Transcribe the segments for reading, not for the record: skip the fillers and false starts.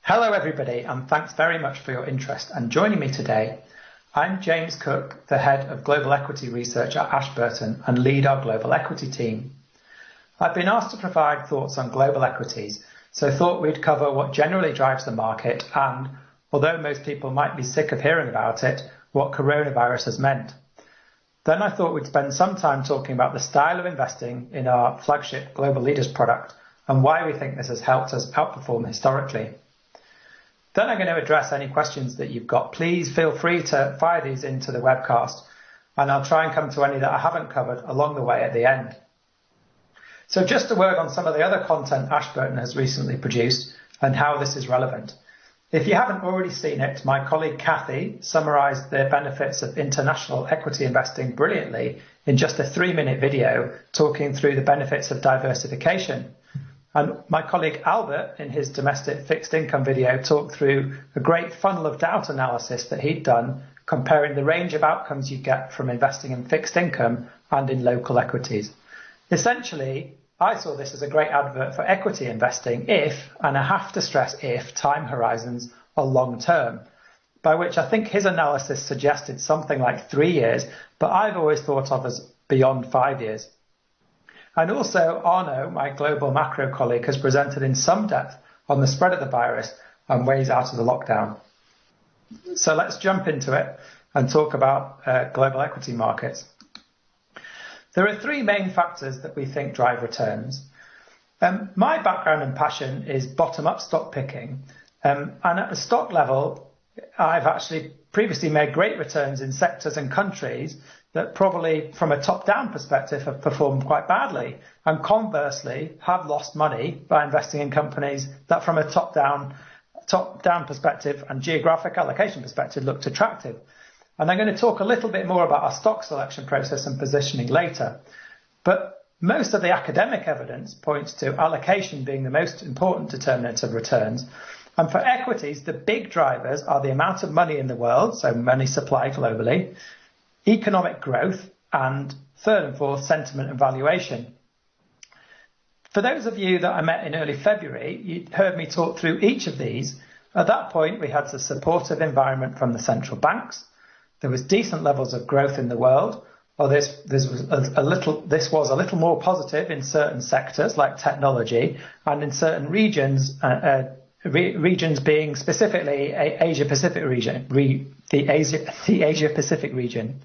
Hello everybody, and thanks very much for your interest. And joining me today, I'm James Cooke, the head of global equity research at Ashburton and lead our global equity team. I've been asked to provide thoughts on global equities, so thought we'd cover what generally drives the market and, although most people might be sick of hearing about it, what coronavirus has meant. Then I thought we'd spend some time talking about the style of investing in our flagship Global Leaders product and why we think this has helped us outperform historically. Then I'm going to address any questions that you've got. Please feel free to fire these into the webcast, and I'll try and come to any that I haven't covered along the way at the end. So just a word on some of the other content Ashburton has recently produced and how this is relevant. If you haven't already seen it, my colleague Kathy summarised the benefits of international equity investing brilliantly in just a 3-minute video talking through the benefits of diversification. And my colleague Albert, in his domestic fixed income video, talked through a great funnel of doubt analysis that he'd done, comparing the range of outcomes you get from investing in fixed income and in local equities. Essentially, I saw this as a great advert for equity investing if, and I have to stress if, time horizons are long term, by which I think his analysis suggested something like 3 years, but I've always thought of as beyond 5 years. And also Arno, my global macro colleague, has presented in some depth on the spread of the virus and ways out of the lockdown. So let's jump into it and talk about global equity markets. There are 3 main factors that we think drive returns. My background and passion is bottom-up stock picking. And at the stock level, I've actually previously made great returns in sectors and countries that probably from a top-down perspective have performed quite badly, and conversely have lost money by investing in companies that from a top-down perspective and geographic allocation perspective looked attractive. And I'm going to talk a little bit more about our stock selection process and positioning later. But most of the academic evidence points to allocation being the most important determinant of returns. And for equities, the big drivers are the amount of money in the world, so money supply globally, economic growth, and third and fourth, sentiment and valuation. For those of you that I met in early February, you heard me talk through each of these. At that point, we had the supportive environment from the central banks. There was decent levels of growth in the world, or this was a little more positive in certain sectors like technology, and in certain regions, regions being specifically Asia Pacific region, the Asia Pacific region.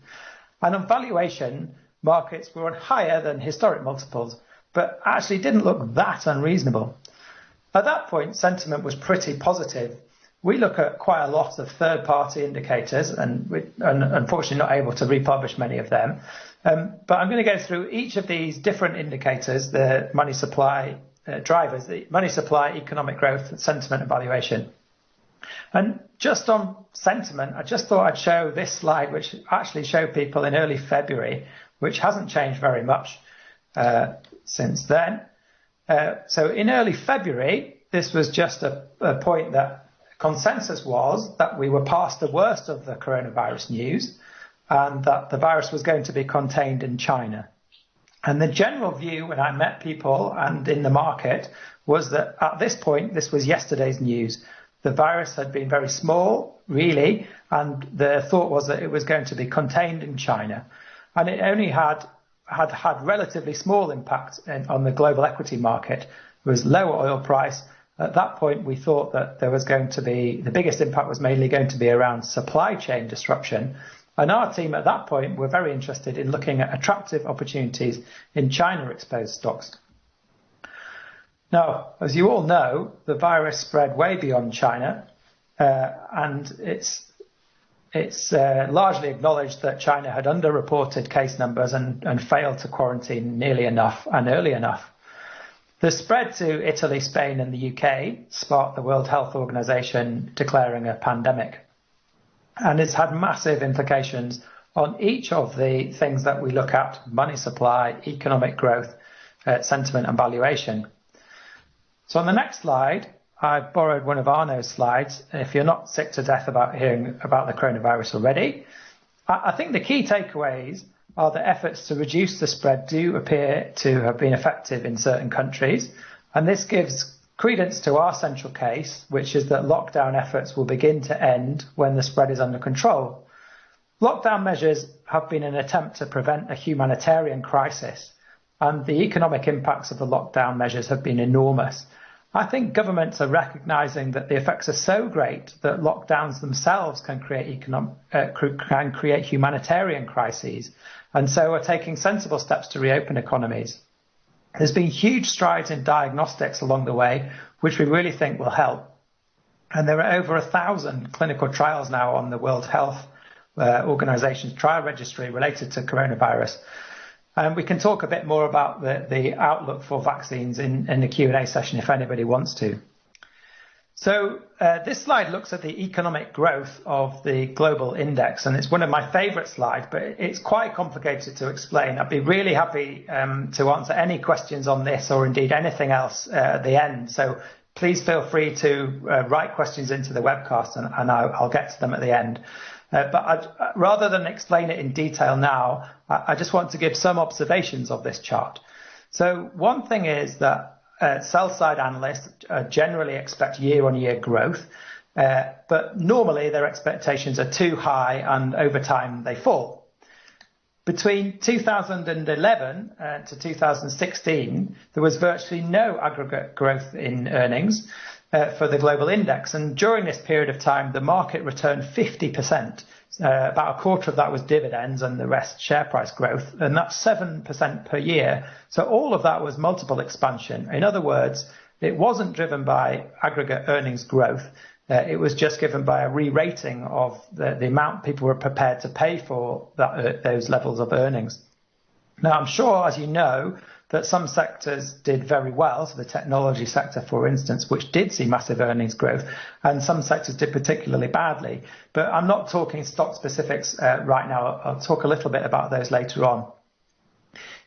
And on valuation, markets were on higher than historic multiples, but actually didn't look that unreasonable. At that point, sentiment was pretty positive. We look at quite a lot of third-party indicators, and unfortunately not able to republish many of them. But I'm going to go through each of these different indicators, the money supply drivers, the money supply, economic growth, sentiment and valuation. And just on sentiment, I just thought I'd show this slide, which actually showed people in early February, which hasn't changed very much since then. So in early February, this was just a point that consensus was that we were past the worst of the coronavirus news and that the virus was going to be contained in China. And the general view when I met people and in the market was that at this point, this was yesterday's news. The virus had been very small, really, and the thought was that it was going to be contained in China. And it only had relatively small impact on the global equity market. It was lower oil price. At that point, we thought that there was going to be, the biggest impact was mainly going to be around supply chain disruption. And our team at that point were very interested in looking at attractive opportunities in China-exposed stocks. Now, as you all know, the virus spread way beyond China, and it's largely acknowledged that China had underreported case numbers and failed to quarantine nearly enough and early enough. The spread to Italy, Spain and the UK sparked the World Health Organization declaring a pandemic. And it's had massive implications on each of the things that we look at: money supply, economic growth, sentiment and valuation. So on the next slide, I've borrowed one of Arno's slides. If you're not sick to death about hearing about the coronavirus already, I think the key takeaways are that efforts to reduce the spread do appear to have been effective in certain countries. And this gives credence to our central case, which is that lockdown efforts will begin to end when the spread is under control. Lockdown measures have been an attempt to prevent a humanitarian crisis, and the economic impacts of the lockdown measures have been enormous. I think governments are recognising that the effects are so great that lockdowns themselves can create humanitarian crises, and so are taking sensible steps to reopen economies. There's been huge strides in diagnostics along the way, which we really think will help. And there are over 1,000 clinical trials now on the World Health Organization's trial registry related to coronavirus. And we can talk a bit more about the outlook for vaccines in the Q&A session if anybody wants to. So this slide looks at the economic growth of the global index, and it's one of my favorite slides, but it's quite complicated to explain. I'd be really happy to answer any questions on this or indeed anything else at the end. So please feel free to write questions into the webcast and I'll get to them at the end. But rather than explain it in detail now, I just want to give some observations of this chart. So one thing is that sell-side analysts generally expect year-on-year growth, but normally their expectations are too high and over time they fall. Between 2011 to 2016, there was virtually no aggregate growth in earnings for the global index. And during this period of time, the market returned 50%. About a quarter of that was dividends and the rest share price growth. And that's 7% per year. So all of that was multiple expansion. In other words, it wasn't driven by aggregate earnings growth. It was just given by a re-rating of the amount people were prepared to pay for those levels of earnings. Now, I'm sure, as you know, that some sectors did very well. So the technology sector, for instance, which did see massive earnings growth, and some sectors did particularly badly. But I'm not talking stock specifics right now. I'll talk a little bit about those later on.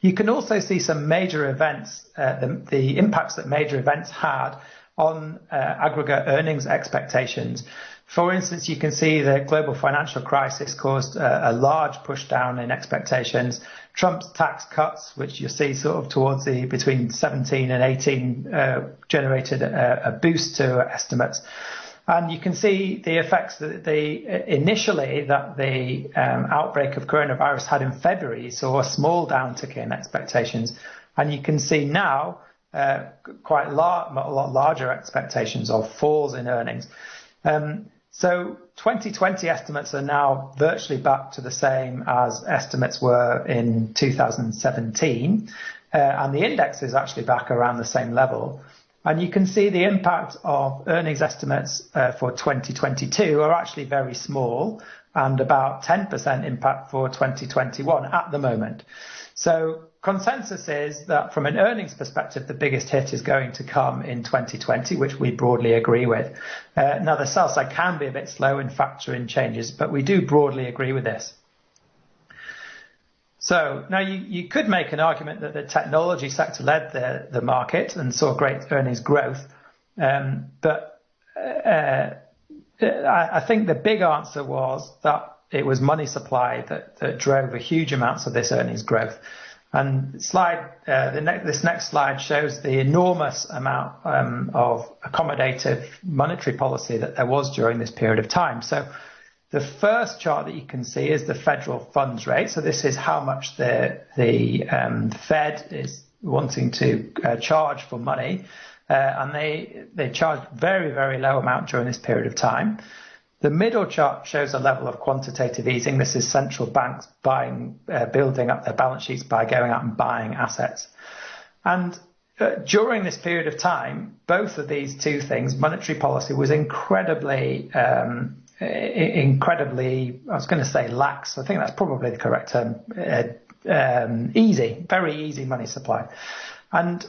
You can also see some major events, the impacts that major events had on aggregate earnings expectations. For instance, you can see the global financial crisis caused a large push down in expectations. Trump's tax cuts, which you see sort of towards between 17 and 18, generated a boost to estimates. And you can see the effects that initially the outbreak of coronavirus had in February, saw a small downtick in expectations. And you can see now quite a lot larger expectations of falls in earnings. So 2020 estimates are now virtually back to the same as estimates were in 2017. And the index is actually back around the same level. And you can see the impact of earnings estimates for 2022 are actually very small, and about 10% impact for 2021 at the moment. So consensus is that from an earnings perspective, the biggest hit is going to come in 2020, which we broadly agree with. Now, the sell side can be a bit slow in factoring changes, but we do broadly agree with this. So now you could make an argument that the technology sector led the market and saw great earnings growth. But I think the big answer was that it was money supply that drove a huge amounts of this earnings growth. And this next slide shows the enormous amount of accommodative monetary policy that there was during this period of time. So the first chart that you can see is the federal funds rate. So this is how much the Fed is wanting to charge for money. And they charged very, very low amount during this period of time. The middle chart shows a level of quantitative easing. This is central banks building up their balance sheets by going out and buying assets. And during this period of time, both of these two things, monetary policy was incredibly, I was going to say lax. I think that's probably the correct term. Easy, very easy money supply. And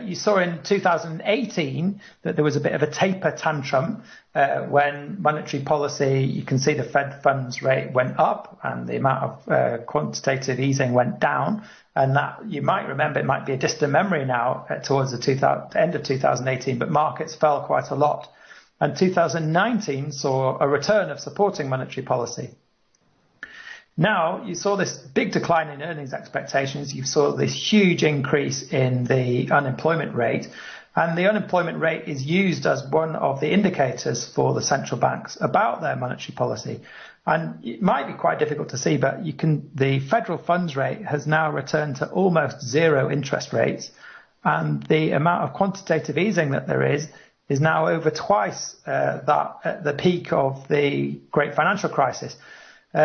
you saw in 2018 that there was a bit of a taper tantrum when monetary policy, you can see the Fed funds rate went up and the amount of quantitative easing went down. And that, you might remember, it might be a distant memory now towards the end of 2018, but markets fell quite a lot. And 2019 saw a return of supporting monetary policy. Now, you saw this big decline in earnings expectations. You saw this huge increase in the unemployment rate. And the unemployment rate is used as one of the indicators for the central banks about their monetary policy. And it might be quite difficult to see, but the federal funds rate has now returned to almost zero interest rates. And the amount of quantitative easing that there is now over twice that at the peak of the great financial crisis.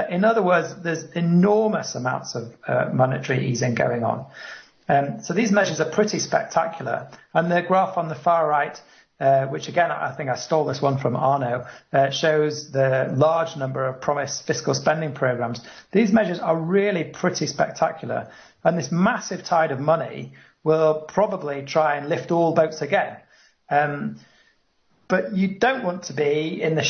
In other words, there's enormous amounts of monetary easing going on. So these measures are pretty spectacular. And the graph on the far right, which again, I think I stole this one from Arno, shows the large number of promised fiscal spending programs. These measures are really pretty spectacular. And this massive tide of money will probably try and lift all boats again. But you don't want to be in the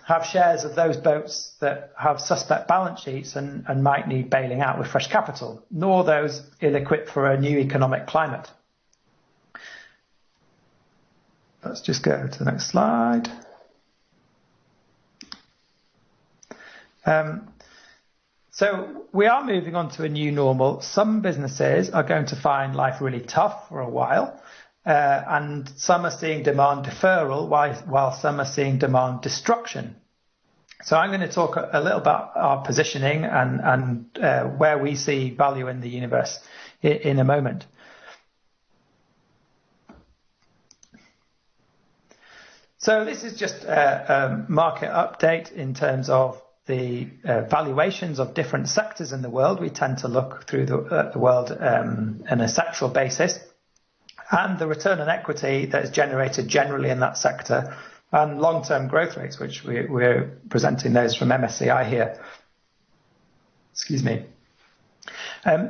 have shares of those boats that have suspect balance sheets and might need bailing out with fresh capital, nor those ill-equipped for a new economic climate. Let's just go to the next slide. So we are moving on to a new normal. Some businesses are going to find life really tough for a while. And some are seeing demand deferral while some are seeing demand destruction. So I'm going to talk a little about our positioning and where we see value in the universe in a moment. So this is just a market update in terms of the valuations of different sectors in the world. We tend to look through the world on a sectoral basis. And the return on equity that is generated generally in that sector, and long-term growth rates, which we're presenting those from MSCI here. Excuse me.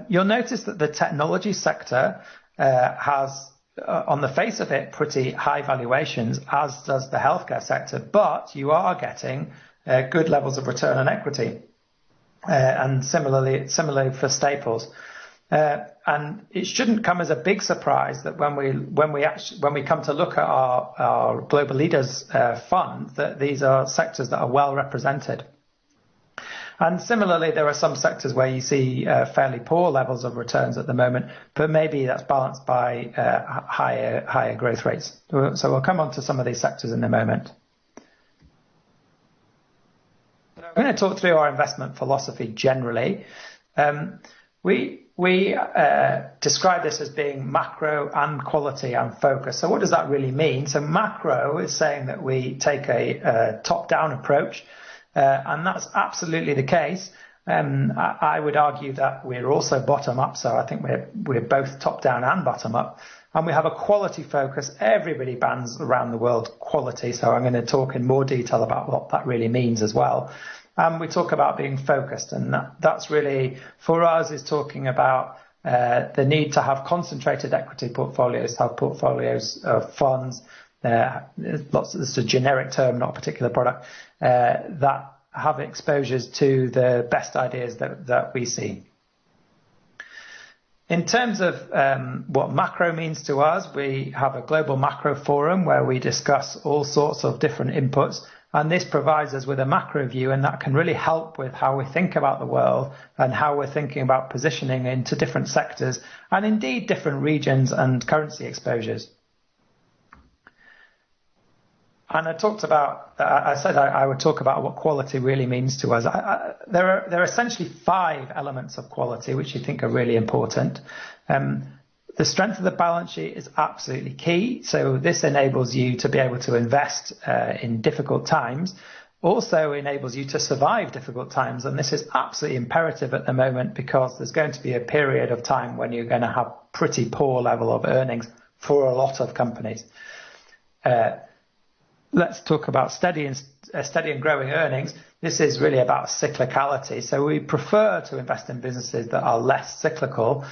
You'll notice that the technology sector has, on the face of it, pretty high valuations, as does the healthcare sector, but you are getting good levels of return on equity, and similarly for staples. And it shouldn't come as a big surprise that when we come to look at our global leaders fund, that these are sectors that are well represented. And similarly, there are some sectors where you see fairly poor levels of returns at the moment, but maybe that's balanced by higher growth rates. So we'll come on to some of these sectors in a moment. I'm going to talk through our investment philosophy generally. We describe this as being macro and quality and focus. So what does that really mean? So macro is saying that we take a top-down approach, and that's absolutely the case. I would argue that we're also bottom-up, so I think we're both top-down and bottom-up. And we have a quality focus. Everybody bans around the world quality, so I'm going to talk in more detail about what that really means as well. And we talk about being focused, and that's really, for us, is talking about the need to have concentrated equity portfolios, have portfolios of funds, it's a generic term, not a particular product, that have exposures to the best ideas that we see. In terms of what macro means to us, we have a global macro forum where we discuss all sorts of different inputs. And this provides us with a macro view, and that can really help with how we think about the world and how we're thinking about positioning into different sectors and indeed different regions and currency exposures. And I said I would talk about what quality really means to us. There are essentially 5 elements of quality which I think are really important. The strength of the balance sheet is absolutely key. So this enables you to be able to invest in difficult times, also enables you to survive difficult times. And this is absolutely imperative at the moment because there's going to be a period of time when you're going to have pretty poor level of earnings for a lot of companies. Let's talk about steady and growing earnings. This is really about cyclicality. So we prefer to invest in businesses that are less cyclical.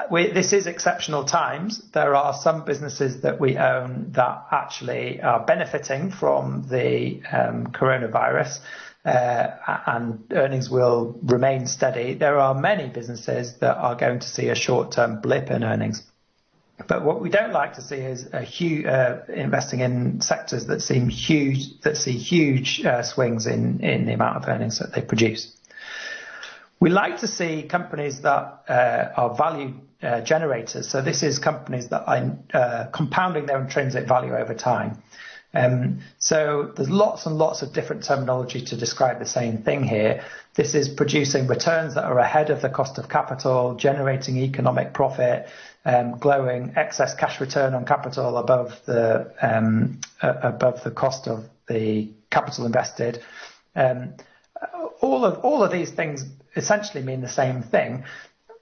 This is exceptional times. There are some businesses that we own that actually are benefiting from the coronavirus, and earnings will remain steady. There are many businesses that are going to see a short-term blip in earnings. But what we don't like to see is investing in sectors that see huge swings in the amount of earnings that they produce. We like to see companies that are value generators. So this is companies that are compounding their intrinsic value over time. So there's lots and lots of different terminology to describe the same thing here. This is producing returns that are ahead of the cost of capital, generating economic profit, growing excess cash return on capital above the cost of the capital invested. All of these things essentially mean the same thing,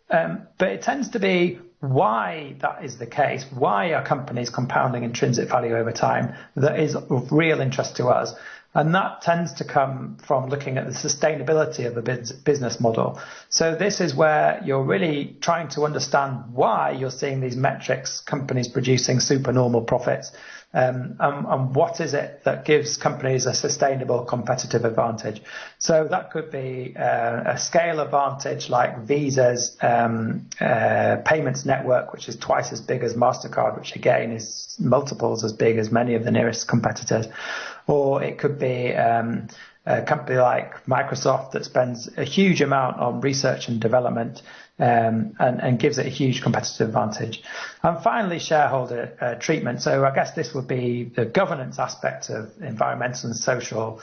but it tends to be why that is the case, why are companies compounding intrinsic value over time, that is of real interest to us. And that tends to come from looking at the sustainability of the business model. So this is where you're really trying to understand why you're seeing these metrics, companies producing supernormal profits, and what is it that gives companies a sustainable competitive advantage. So that could be a scale advantage like Visa's payments network, which is twice as big as MasterCard, which again is multiples as big as many of the nearest competitors. Or it could be a company like Microsoft that spends a huge amount on research and development and gives it a huge competitive advantage. And finally, shareholder treatment. So I guess this would be the governance aspect of environmental and social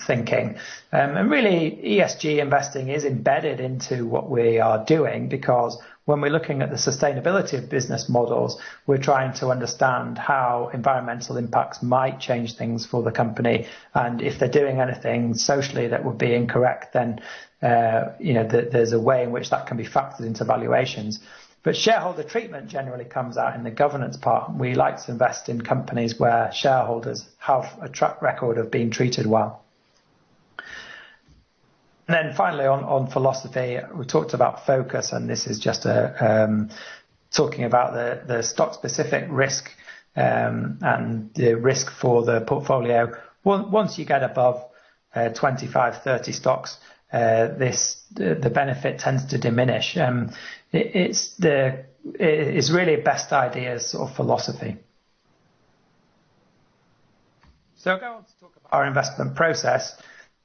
thinking. And really, ESG investing is embedded into what we are doing, because when we're looking at the sustainability of business models, we're trying to understand how environmental impacts might change things for the company. And if they're doing anything socially that would be incorrect, then there's a way in which that can be factored into valuations. But shareholder treatment generally comes out in the governance part. We like to invest in companies where shareholders have a track record of being treated well. And then finally, on philosophy, we talked about focus, and this is just talking about the stock-specific risk and the risk for the portfolio. Once you get above 25, 30 stocks, the benefit tends to diminish. It's really best ideas sort of philosophy. So I'll go on to talk about our investment process.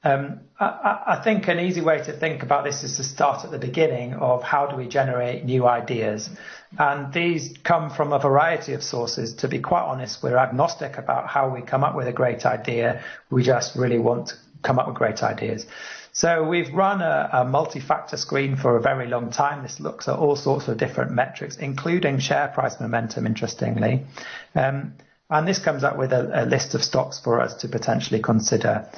I think an easy way to think about this is to start at the beginning of how do we generate new ideas. And these come from a variety of sources. To be quite honest, we're agnostic about how we come up with a great idea. We just really want to come up with great ideas. So we've run a multi-factor screen for a very long time. This looks at all sorts of different metrics, including share price momentum, interestingly. And this comes up with a list of stocks for us to potentially consider.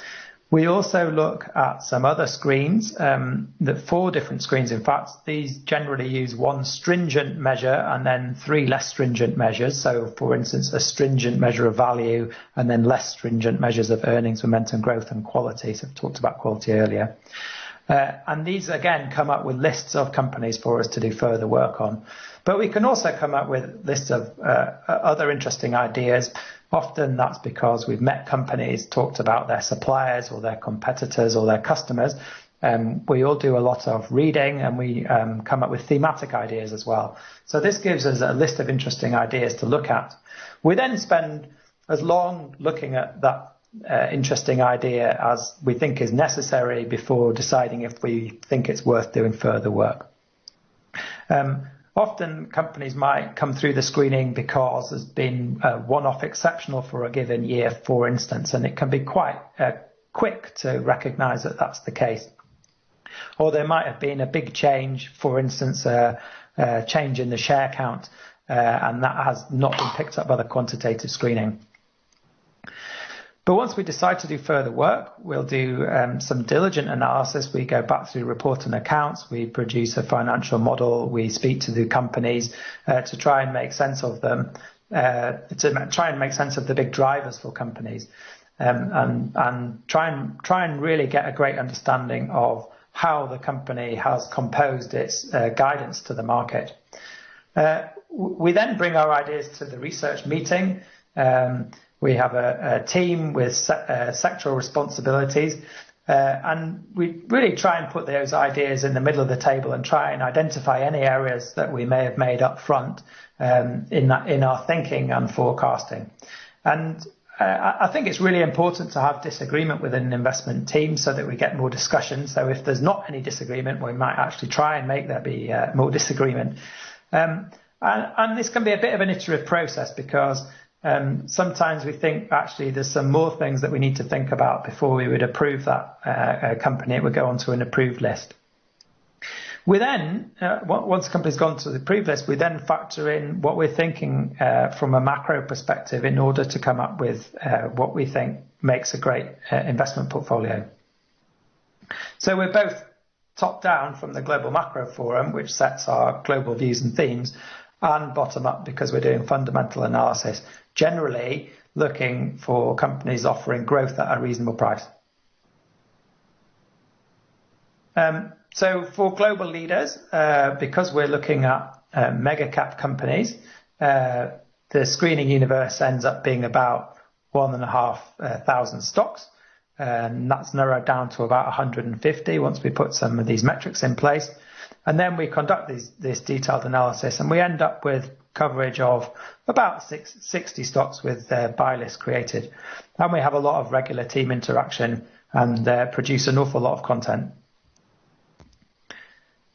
We also look at some other screens, 4 different screens. In fact, these generally use one stringent measure and then 3 less stringent measures. So, for instance, a stringent measure of value and then less stringent measures of earnings, momentum, growth and quality. So I've talked about quality earlier. And these, again, come up with lists of companies for us to do further work on. But we can also come up with lists of other interesting ideas. Often that's because we've met companies, talked about their suppliers or their competitors or their customers. We all do a lot of reading, and we come up with thematic ideas as well. So this gives us a list of interesting ideas to look at. We then spend as long looking at that interesting idea as we think is necessary before deciding if we think it's worth doing further work. Often companies might come through the screening because there's been a one-off exceptional for a given year, for instance, and it can be quite quick to recognize that that's the case. Or there might have been a big change, for instance, a change in the share count, and that has not been picked up by the quantitative screening. But once we decide to do further work, we'll do some diligent analysis. We go back through report and accounts. We produce a financial model. We speak to the companies to try and make sense of them, to try and make sense of the big drivers for companies, and try and really get a great understanding of how the company has composed its guidance to the market. We then bring our ideas to the research meeting. We have a team with sectoral responsibilities, And we really try and put those ideas in the middle of the table and try and identify any areas that we may have made up front in our thinking and forecasting. And I think it's really important to have disagreement within an investment team so that we get more discussion. So if there's not any disagreement, we might actually try and make there be more disagreement. And this can be a bit of an iterative process because sometimes we think actually there's some more things that we need to think about before we would approve that company. It would go onto an approved list. We then, once a company's gone to the approved list, we then factor in what we're thinking from a macro perspective in order to come up with what we think makes a great investment portfolio. So we're both top down from the Global Macro Forum, which sets our global views and themes, and bottom up because we're doing fundamental analysis, generally looking for companies offering growth at a reasonable price. So for global leaders, because we're looking at mega cap companies, the screening universe ends up being about 1,500 stocks. And that's narrowed down to about 150 once we put some of these metrics in place. And then we conduct this detailed analysis and we end up with coverage of about 60 stocks with their buy list created. And we have a lot of regular team interaction and produce an awful lot of content.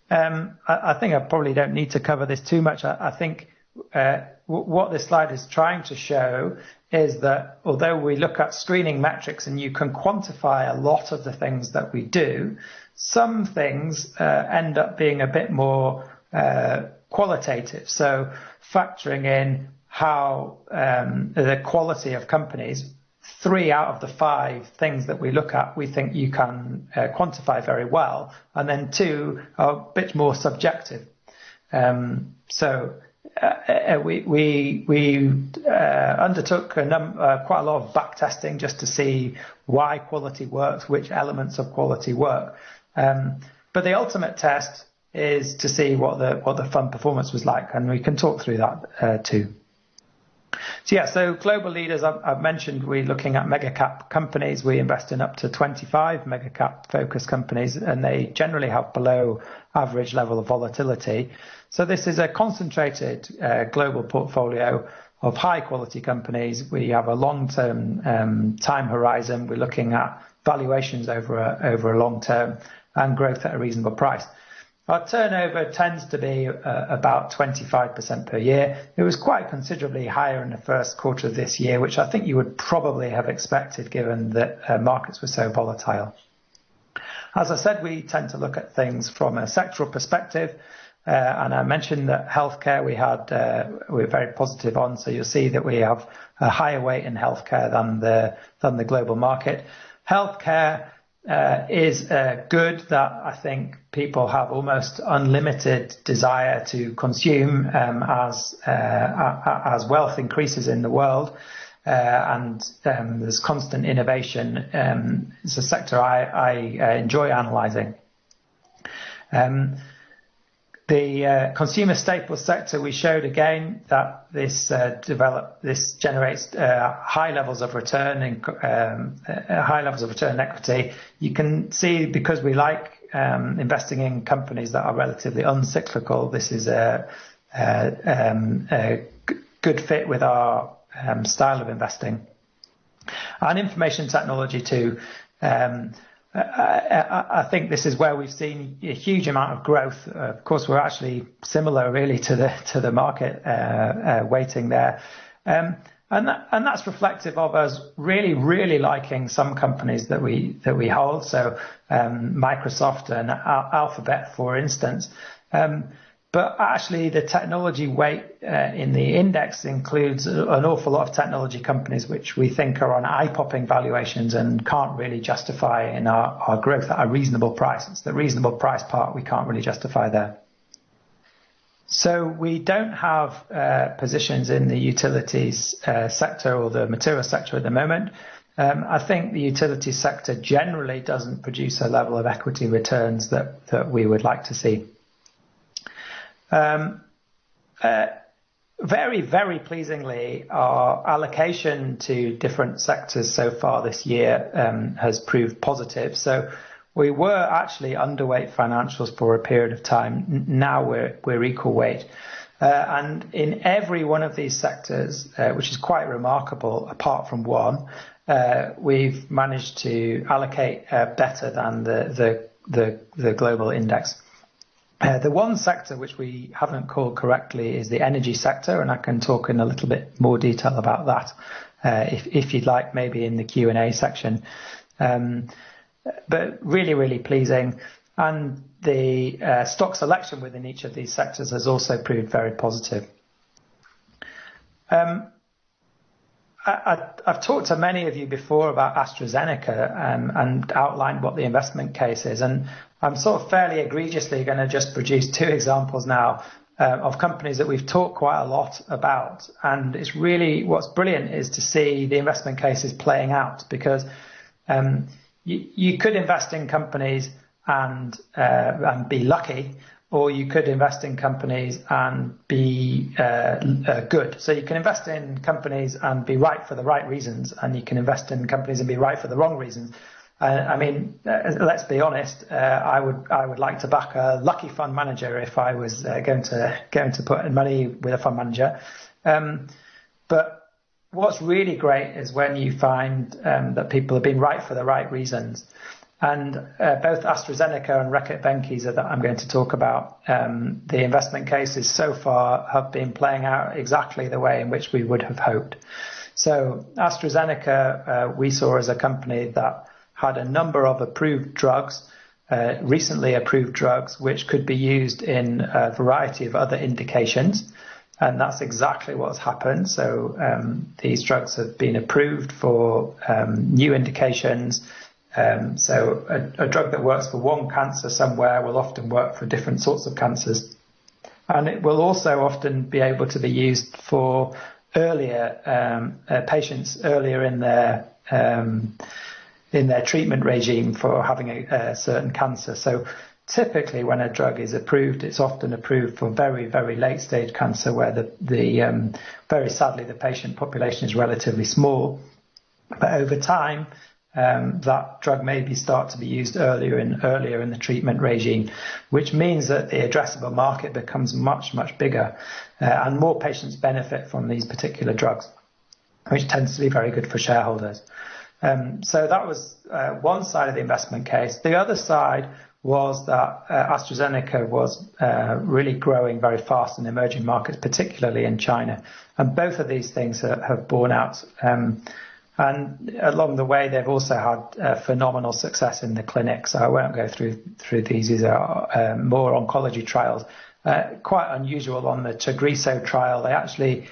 I think I probably don't need to cover this too much. I think what this slide is trying to show is that although we look at screening metrics and you can quantify a lot of the things that we do, some things end up being a bit more qualitative. So factoring in how the quality of companies, 3 out of the 5 things that we look at, we think you can quantify very well. And then 2 are a bit more subjective. So we undertook quite a lot of back testing just to see why quality works, which elements of quality work. But the ultimate test is to see what the fund performance was like. And we can talk through that too. So yeah, so global leaders, I've mentioned we're looking at mega cap companies. We invest in up to 25 mega cap focused companies, and they generally have below average level of volatility. So this is a concentrated global portfolio of high quality companies. We have a long-term time horizon. We're looking at valuations over a long term and growth at a reasonable price. Our turnover tends to be about 25% per year. It was quite considerably higher in the first quarter of this year, which I think you would probably have expected given that markets were so volatile. As I said, we tend to look at things from a sectoral perspective. And I mentioned that healthcare we're very positive on. So you'll see that we have a higher weight in healthcare than the global market. Healthcare is good that I think people have almost unlimited desire to consume as wealth increases in the world, and there's constant innovation. It's a sector I enjoy analysing. The consumer staples sector, we showed again that this generates high levels of return in equity. You can see because we like investing in companies that are relatively uncyclical, this is a good fit with our style of investing. And information technology too. I think this is where we've seen a huge amount of growth. Of course, we're actually similar really to the market weighting there. And that's reflective of us really liking some companies that we hold. So Microsoft and Alphabet, for instance. But actually, the technology weight in the index includes an awful lot of technology companies which we think are on eye-popping valuations and can't really justify in our growth at a reasonable price. It's the reasonable price part we can't really justify there. So we don't have positions in the utilities sector or the materials sector at the moment. I think the utilities sector generally doesn't produce a level of equity returns that we would like to see. Very, very pleasingly, our allocation to different sectors so far this year has proved positive. So we were actually underweight financials for a period of time. Now we're equal weight. And in every one of these sectors, which is quite remarkable, apart from one, we've managed to allocate better than the global index. The one sector which we haven't called correctly is the energy sector, and I can talk in a little bit more detail about that if you'd like, maybe in the Q&A section. But really, really pleasing. And the stock selection within each of these sectors has also proved very positive. I've talked to many of you before about AstraZeneca and outlined what the investment case is. And I'm sort of fairly egregiously going to just produce two examples now of companies that we've talked quite a lot about. And it's really, what's brilliant is to see the investment cases playing out, because you could invest in companies and be lucky, or you could invest in companies and be good. So you can invest in companies and be right for the right reasons, and you can invest in companies and be right for the wrong reasons. I mean, let's be honest. I would like to back a lucky fund manager if I was going to put money with a fund manager. But what's really great is when you find that people have been right for the right reasons. And both AstraZeneca and Reckitt Benckiser that I'm going to talk about, the investment cases so far have been playing out exactly the way in which we would have hoped. So AstraZeneca, we saw as a company that had a number of approved drugs, recently approved drugs, which could be used in a variety of other indications. And that's exactly what's happened. So these drugs have been approved for new indications. So a drug that works for one cancer somewhere will often work for different sorts of cancers. And it will also often be able to be used for earlier patients earlier in their treatment regime for having a certain cancer. So typically when a drug is approved, it's often approved for very, very late stage cancer where the very sadly the patient population is relatively small. But over time, that drug may start to be used earlier in the treatment regime, which means that the addressable market becomes much, much bigger, and more patients benefit from these particular drugs, which tends to be very good for shareholders. So that was one side of the investment case. The other side was that AstraZeneca was really growing very fast in emerging markets, particularly in China. And both of these things have borne out. And along the way, they've also had phenomenal success in the clinic. So I won't go through these. These are more oncology trials. Quite unusual on the Tagrisso trial. They actually,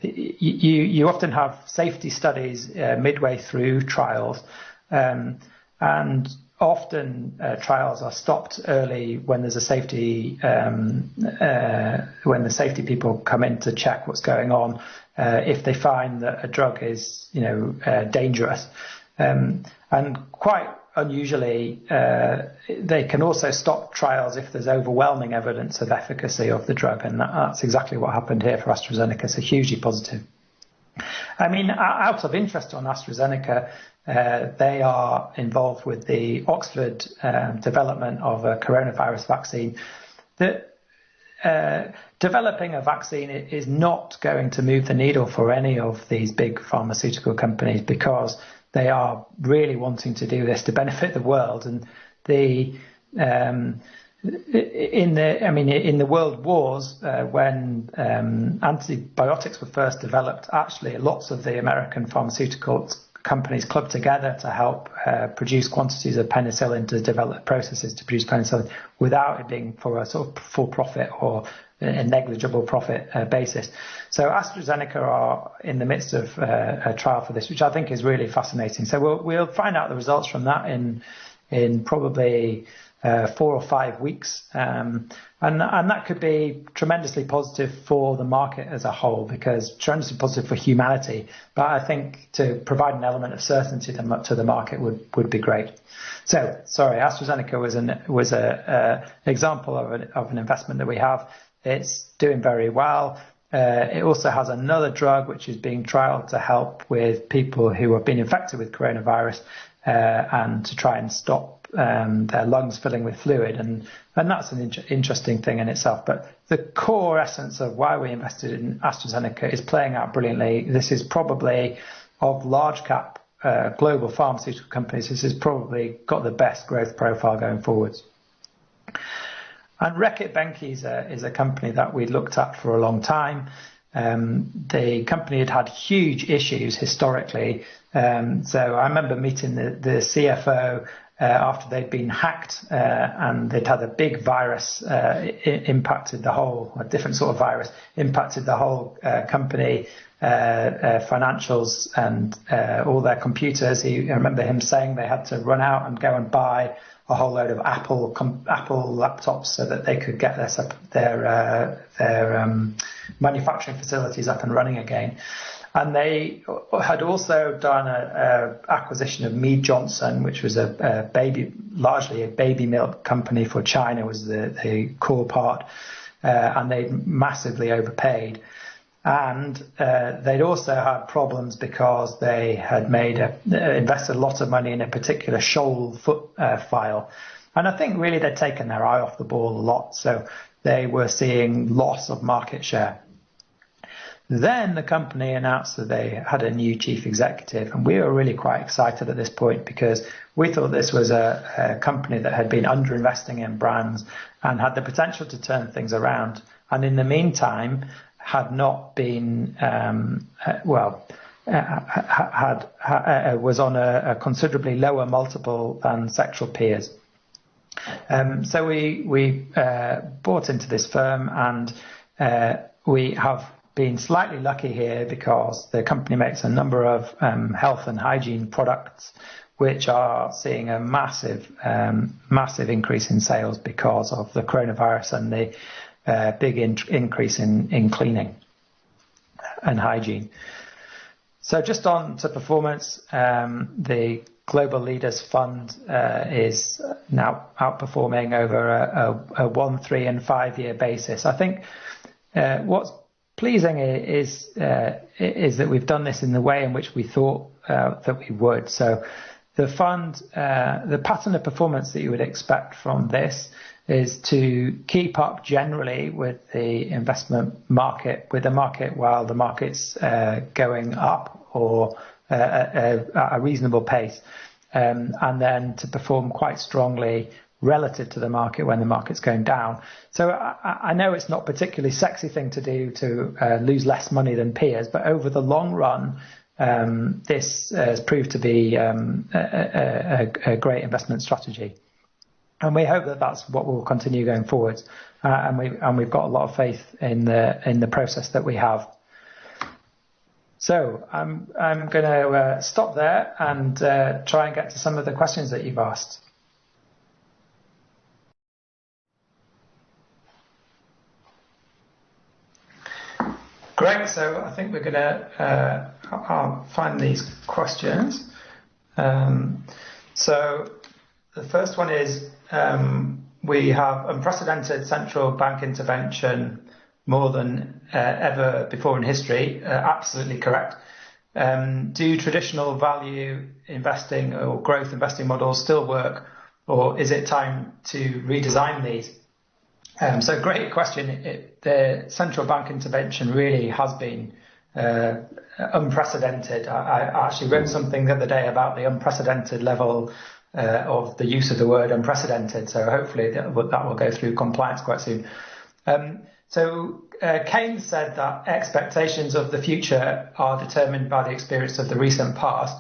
you often have safety studies midway through trials. And often trials are stopped early when there's a safety, when the safety people come in to check what's going on. If they find that a drug is, dangerous, and quite unusually, they can also stop trials if there's overwhelming evidence of efficacy of the drug, and that's exactly what happened here for AstraZeneca. So hugely positive. I mean, out of interest on AstraZeneca, they are involved with the Oxford development of a coronavirus vaccine. Developing a vaccine is not going to move the needle for any of these big pharmaceutical companies, because they are really wanting to do this to benefit the world. And in the world wars, when antibiotics were first developed, actually lots of the American pharmaceutical companies clubbed together to help produce quantities of penicillin, to develop processes to produce penicillin without it being for a sort of full profit or a negligible profit basis. So AstraZeneca are in the midst of a trial for this, which I think is really fascinating. So we'll find out the results from that in probably 4 or 5 weeks. And that could be tremendously positive for the market as a whole, because tremendously positive for humanity. But I think to provide an element of certainty to the market would be great. So, sorry, AstraZeneca was an example of an investment that we have. It's doing very well. It also has another drug which is being trialed to help with people who have been infected with coronavirus and to try and stop their lungs filling with fluid. And that's an interesting thing in itself. But the core essence of why we invested in AstraZeneca is playing out brilliantly. This is probably, of large cap global pharmaceutical companies, this has probably got the best growth profile going forwards. And Reckitt Benckiser is a company that we looked at for a long time. The company had huge issues historically. So I remember meeting the CFO after they'd been hacked and they'd had a big virus impacted the whole, a different sort of virus, impacted the whole company, financials and all their computers. I remember him saying they had to run out and go and buy a whole load of Apple laptops so that they could get their manufacturing facilities up and running again. And they had also done a acquisition of Mead Johnson, which was largely a baby milk company for China, was the core part, and they massively overpaid. And they'd also had problems because they had invested a lot of money in a particular shoal foot file. And I think really they'd taken their eye off the ball a lot. So they were seeing loss of market share. Then the company announced that they had a new chief executive. And we were really quite excited at this point because we thought this was a company that had been underinvesting in brands and had the potential to turn things around. And in the meantime, had not been was on a considerably lower multiple than sectoral peers. So we bought into this firm, and we have been slightly lucky here because the company makes a number of health and hygiene products which are seeing a massive increase in sales because of the coronavirus and the big increase in cleaning and hygiene. So just on to performance, the Global Leaders Fund is now outperforming over a 1, 3 and 5 year basis. I think what's pleasing is that we've done this in the way in which we thought that we would. So the fund, the pattern of performance that you would expect from this is to keep up generally with the investment market, with the market while the market's going up or at a reasonable pace, and then to perform quite strongly relative to the market when the market's going down. So I know it's not a particularly sexy thing to do to lose less money than peers, but over the long run, this has proved to be a great investment strategy. And we hope that that's what will continue going forwards. And we've got a lot of faith in the process that we have. So I'm going to stop there and try and get to some of the questions that you've asked. Great. So I think we're going to find these questions. So the first one is, we have unprecedented central bank intervention more than ever before in history. Absolutely correct. Do traditional value investing or growth investing models still work, or is it time to redesign these? So great question. The central bank intervention really has been unprecedented. I actually wrote something the other day about the unprecedented level of the use of the word unprecedented. So hopefully that will go through compliance quite soon. So Keynes said that expectations of the future are determined by the experience of the recent past.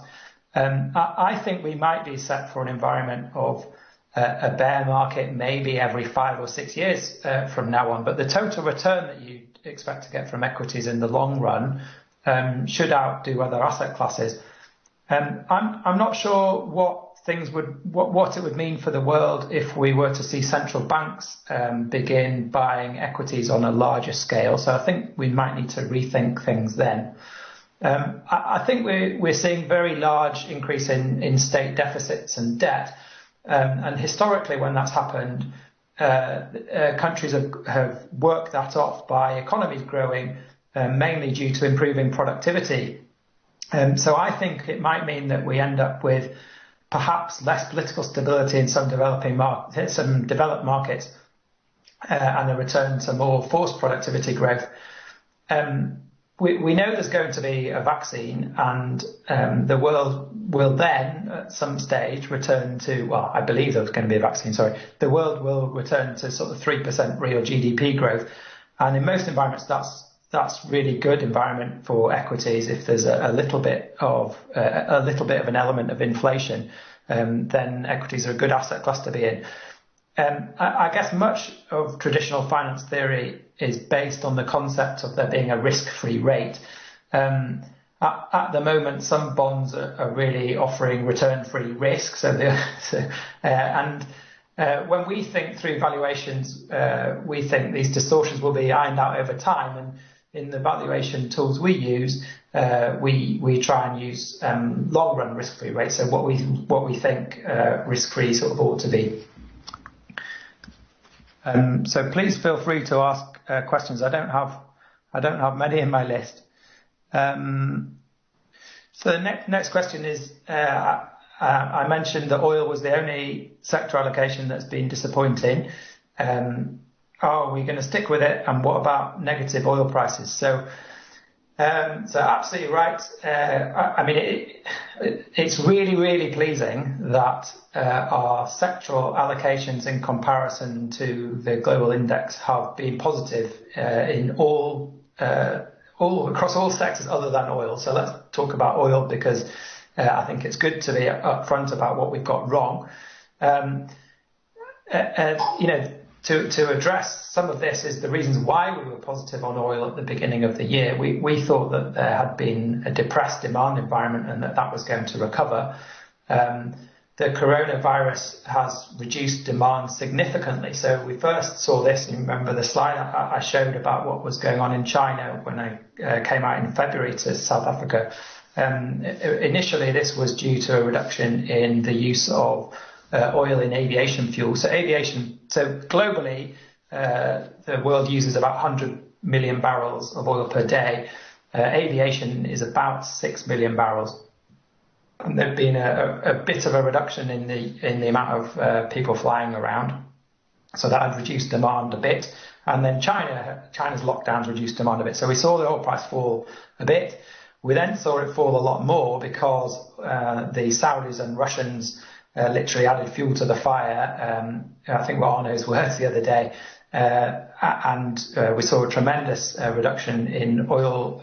I think we might be set for an environment of a bear market maybe every 5 or 6 years from now on. But the total return that you expect to get from equities in the long run should outdo other asset classes. I'm not sure what it would mean for the world if we were to see central banks begin buying equities on a larger scale. So I think we might need to rethink things then. I think we're seeing very large increase in state deficits and debt. And historically, when that's happened, countries have worked that off by economies growing mainly due to improving productivity. So I think it might mean that we end up with perhaps less political stability in some developed markets, and a return to more forced productivity growth. We know there's going to be a vaccine, and the world will then, at some stage, return to, well, I believe there's going to be a vaccine, the world will return to sort of 3% real GDP growth. And in most environments, that's really good environment for equities. If there's a little bit of an element of inflation, then equities are a good asset class to be in. I guess much of traditional finance theory is based on the concept of there being a risk-free rate. At the moment, some bonds are really offering return-free risk. When we think through valuations, we think these distortions will be ironed out over time. And in the valuation tools we use, we try and use long-run risk-free rates. So what we think risk-free sort of ought to be. So please feel free to ask questions. I don't have many in my list. So the next question is, I mentioned that oil was the only sector allocation that's been disappointing. Are we going to stick with it? And what about negative oil prices? So absolutely right. I mean, it's really, really pleasing that our sectoral allocations in comparison to the global index have been positive in all across all sectors other than oil. So let's talk about oil, because I think it's good to be upfront about what we've got wrong. To address some of this is the reasons why we were positive on oil at the beginning of the year. We thought that there had been a depressed demand environment and that was going to recover. The coronavirus has reduced demand significantly. So we first saw this, and remember the slide I showed about what was going on in China when I came out in February to South Africa. Initially, this was due to a reduction in the use of oil in aviation fuel. So globally, the world uses about 100 million barrels of oil per day. Aviation is about 6 million barrels. And there'd been a bit of a reduction in the amount of people flying around. So that had reduced demand a bit. And then China's lockdowns reduced demand a bit. So we saw the oil price fall a bit. We then saw it fall a lot more because the Saudis and Russians literally added fuel to the fire. I think what Arno's words the other day. And we saw a tremendous reduction in oil.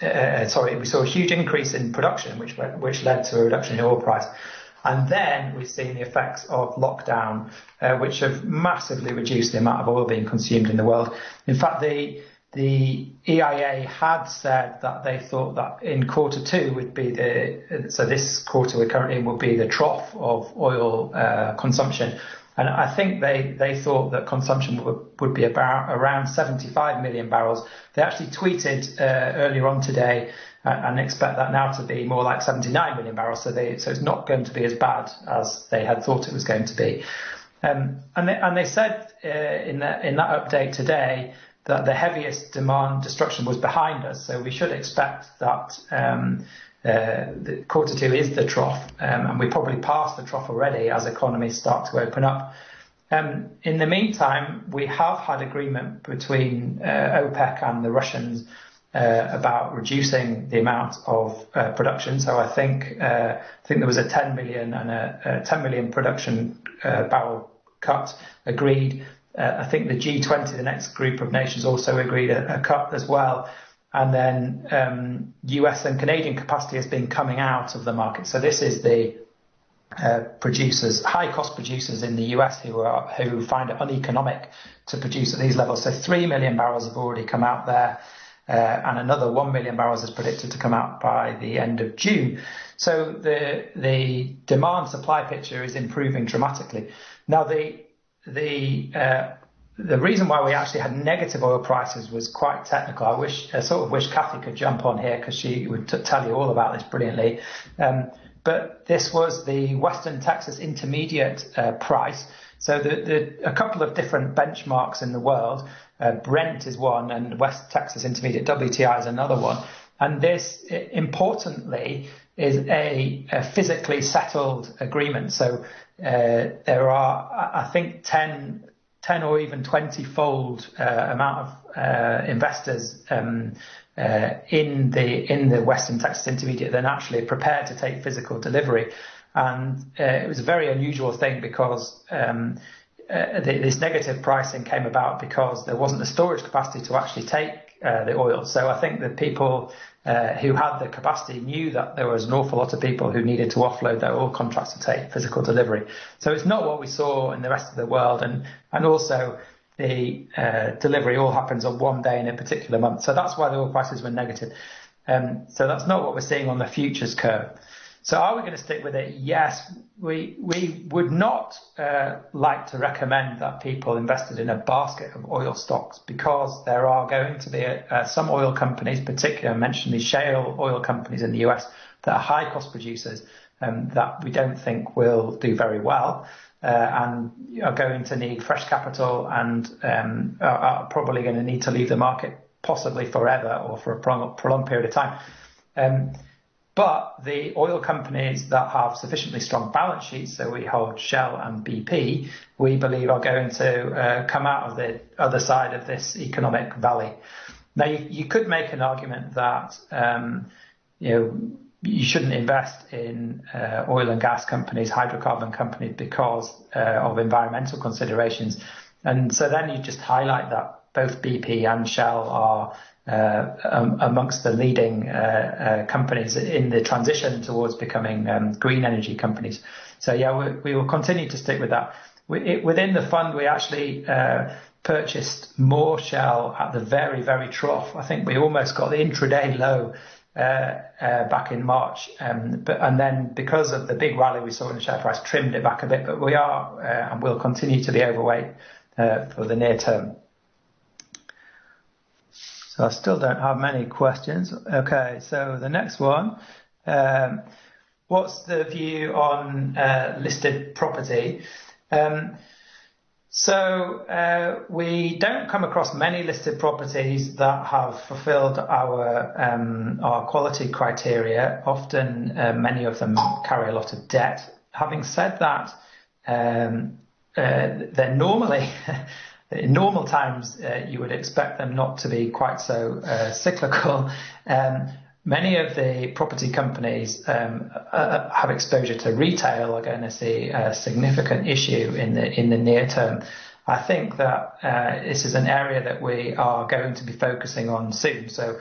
We saw a huge increase in production, which led to a reduction in oil price. And then we've seen the effects of lockdown, which have massively reduced the amount of oil being consumed in the world. In fact, the EIA had said that they thought that in quarter two would be this quarter we're currently in will be the trough of oil consumption. And I think they thought that consumption would be around 75 million barrels. They actually tweeted earlier on today and expect that now to be more like 79 million barrels. So it's not going to be as bad as they had thought it was going to be. And they said in that update today that the heaviest demand destruction was behind us. So we should expect that the quarter two is the trough, and we probably passed the trough already as economies start to open up. In the meantime, we have had agreement between OPEC and the Russians about reducing the amount of production. So I think there was a 10 million and a 10 million production barrel cut agreed. I think the G20, the next group of nations, also agreed a cut as well. And then US and Canadian capacity has been coming out of the market. So this is the producers, high-cost producers in the US who find it uneconomic to produce at these levels. So 3 million barrels have already come out there, and another 1 million barrels is predicted to come out by the end of June. So the demand-supply picture is improving dramatically. Now, the reason why we actually had negative oil prices was quite technical. I sort of wish Kathy could jump on here because she would tell you all about this brilliantly. But this was the Western Texas Intermediate price. So a couple of different benchmarks in the world. Brent is one, and West Texas Intermediate WTI is another one. And this, importantly, is a physically settled agreement. So there are, I think, 10 or even 20-fold amount of investors in the Western Texas Intermediate that are actually prepared to take physical delivery. And it was a very unusual thing because this negative pricing came about because there wasn't the storage capacity to actually take the oil. So I think the people who had the capacity knew that there was an awful lot of people who needed to offload their oil contracts to take physical delivery. So it's not what we saw in the rest of the world. And also the delivery all happens on one day in a particular month. So that's why the oil prices were negative. So that's not what we're seeing on the futures curve. So are we going to stick with it? Yes, we would not like to recommend that people invested in a basket of oil stocks, because there are going to be some oil companies, particularly I mentioned these shale oil companies in the US that are high cost producers that we don't think will do very well and are going to need fresh capital and are probably going to need to leave the market possibly forever or for a prolonged period of time. But the oil companies that have sufficiently strong balance sheets, so we hold Shell and BP, we believe are going to come out of the other side of this economic valley. Now, you could make an argument that you shouldn't invest in oil and gas companies, hydrocarbon companies, because of environmental considerations. And so then you just highlight that both BP and Shell are amongst the leading companies in the transition towards becoming green energy companies. So yeah, we will continue to stick with that. Within the fund, we actually purchased more Shell at the very, very trough. I think we almost got the intraday low back in March, and then because of the big rally we saw in the share price, trimmed it back a bit. But we are and will continue to be overweight for the near term. So I still don't have many questions. Okay, so the next one. What's the view on listed property? So we don't come across many listed properties that have fulfilled our quality criteria. Often many of them carry a lot of debt. Having said that, they're normally... In normal times, you would expect them not to be quite so cyclical. Many of the property companies have exposure to retail are going to see a significant issue in the near term. I think that this is an area that we are going to be focusing on soon. So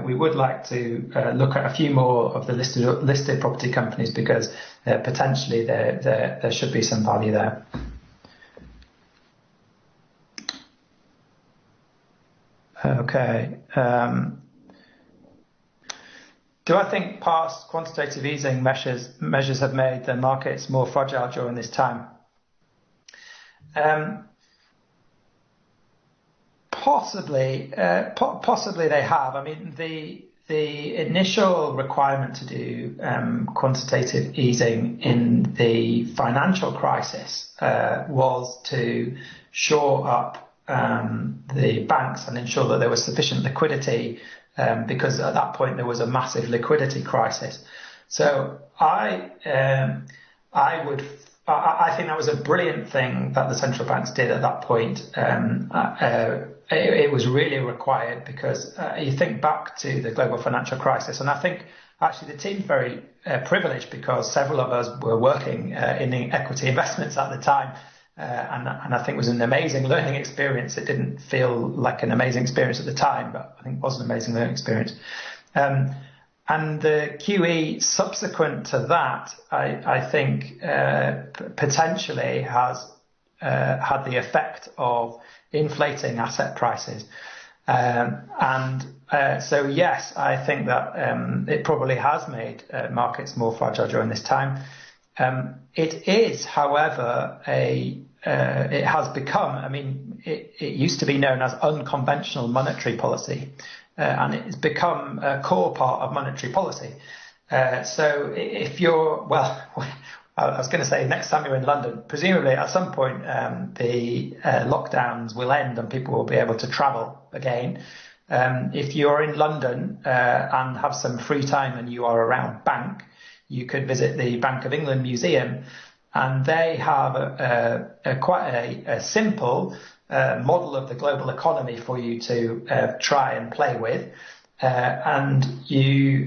we would like to look at a few more of the listed property companies because potentially there should be some value there. Okay. Do I think past quantitative easing measures have made the markets more fragile during this time? Possibly they have. I mean, the initial requirement to do quantitative easing in the financial crisis was to shore up the banks and ensure that there was sufficient liquidity because at that point there was a massive liquidity crisis. So I think that was a brilliant thing that the central banks did at that point. It was really required because you think back to the global financial crisis, and I think actually the team's very privileged because several of us were working in the equity investments at the time. And I think it was an amazing learning experience. It didn't feel like an amazing experience at the time, but I think it was an amazing learning experience. And the QE subsequent to that, I think potentially has had the effect of inflating asset prices. So yes, I think that it probably has made markets more fragile during this time. It is, however, it has become, I mean, it used to be known as unconventional monetary policy, and it's become a core part of monetary policy. So if you're, well, I was going to say, next time you're in London, presumably at some point the lockdowns will end and people will be able to travel again. If you're in London and have some free time and you are around Bank, you could visit the Bank of England Museum, and they have quite a simple model of the global economy for you to try and play with. And the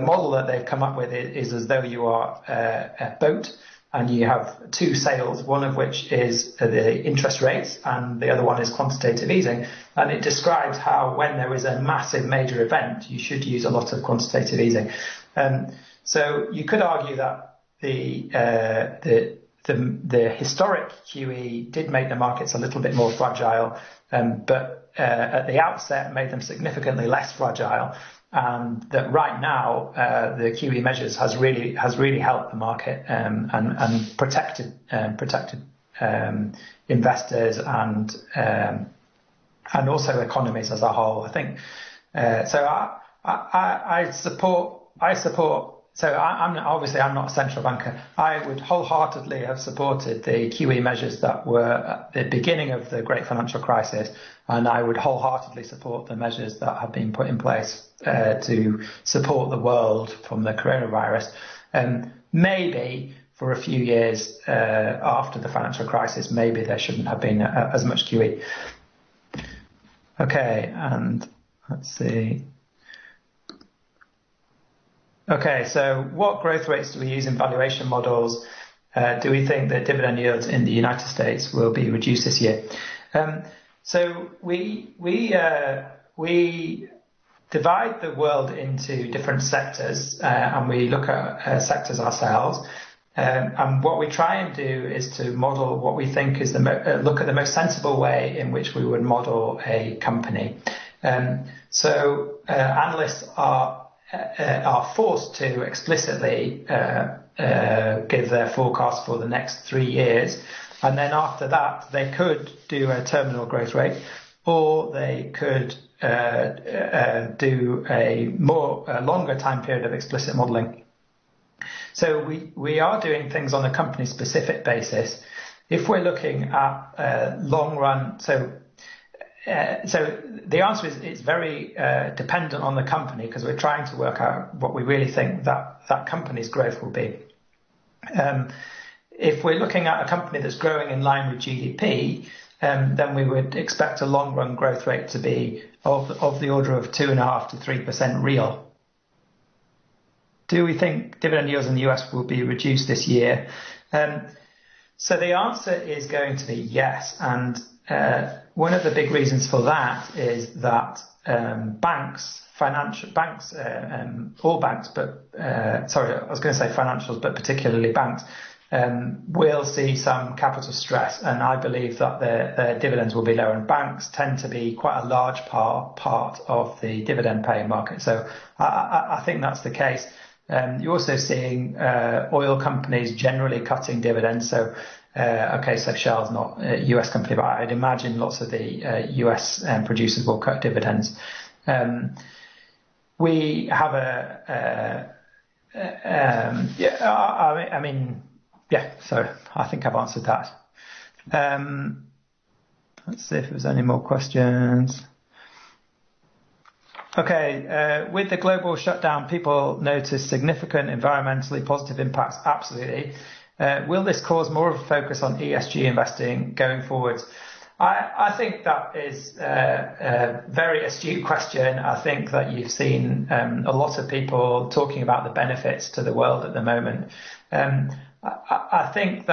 model that they've come up with is as though you are a boat and you have two sails, one of which is the interest rates and the other one is quantitative easing. And it describes how when there is a massive major event, you should use a lot of quantitative easing. So you could argue that the historic QE did make the markets a little bit more fragile, but at the outset made them significantly less fragile, and that right now the QE measures has really helped the market and protected investors and also economies as a whole. I think so. I support. So I'm not a central banker. I would wholeheartedly have supported the QE measures that were at the beginning of the great financial crisis, and I would wholeheartedly support the measures that have been put in place to support the world from the coronavirus. Maybe for a few years after the financial crisis, maybe there shouldn't have been as much QE. Okay, and let's see. Okay, so what growth rates do we use in valuation models? Do we think that dividend yields in the United States will be reduced this year? So we divide the world into different sectors, and we look at sectors ourselves. And what we try and do is to model what we think is look at the most sensible way in which we would model a company. So analysts are forced to explicitly give their forecast for the next 3 years, and then after that they could do a terminal growth rate, or they could do a longer time period of explicit modelling. So we are doing things on a company specific basis. If we're looking at long run, so the answer is it's very dependent on the company, because we're trying to work out what we really think that company's growth will be. If we're looking at a company that's growing in line with GDP, then we would expect a long run growth rate to be of the order of 2.5% to 3% real. Do we think dividend yields in the US will be reduced this year? So the answer is going to be yes, and one of the big reasons for that is that all banks, but financials, but particularly banks, will see some capital stress, and I believe that their dividends will be lower, and banks tend to be quite a large part of the dividend paying market. So I think that's the case. You're also seeing oil companies generally cutting dividends. So so Shell's not a US company, but I'd imagine lots of the US producers will cut dividends. We have so I think I've answered that. Let's see if there's any more questions. Okay, with the global shutdown, people notice significant environmentally positive impacts. Absolutely. Will this cause more of a focus on ESG investing going forwards? I think that is a very astute question. I think that you've seen a lot of people talking about the benefits to the world at the moment. I think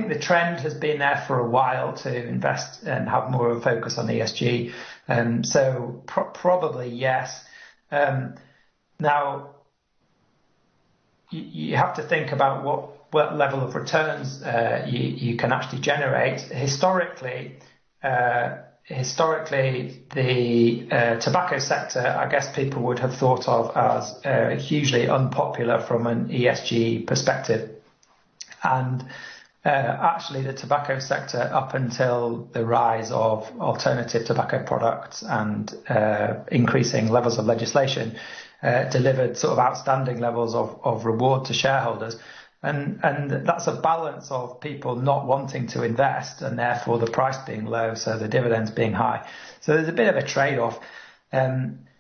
the trend has been there for a while to invest and have more of a focus on ESG. So probably yes. Now, you have to think about what level of returns you can actually generate. Historically, the tobacco sector, I guess people would have thought of as hugely unpopular from an ESG perspective. And actually the tobacco sector, up until the rise of alternative tobacco products and increasing levels of legislation, delivered sort of outstanding levels of reward to shareholders. And that's a balance of people not wanting to invest and therefore the price being low, so the dividends being high. So there's a bit of a trade-off.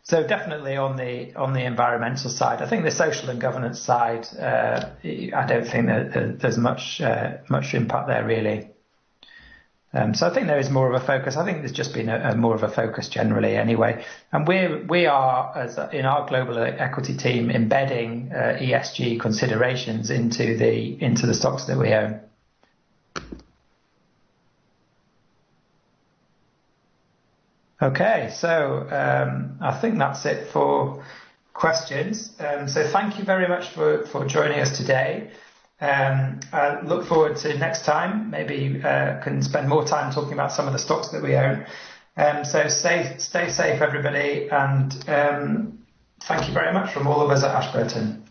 So definitely on the environmental side, I think the social and governance side, I don't think that there's much impact there really. So I think there is more of a focus. I think there's just been a more of a focus generally anyway. And we are, in our global equity team, embedding ESG considerations into the stocks that we own. Okay, so I think that's it for questions. So thank you very much for joining us today. I look forward to next time. Maybe can spend more time talking about some of the stocks that we own. So stay safe, everybody, and thank you very much from all of us at Ashburton.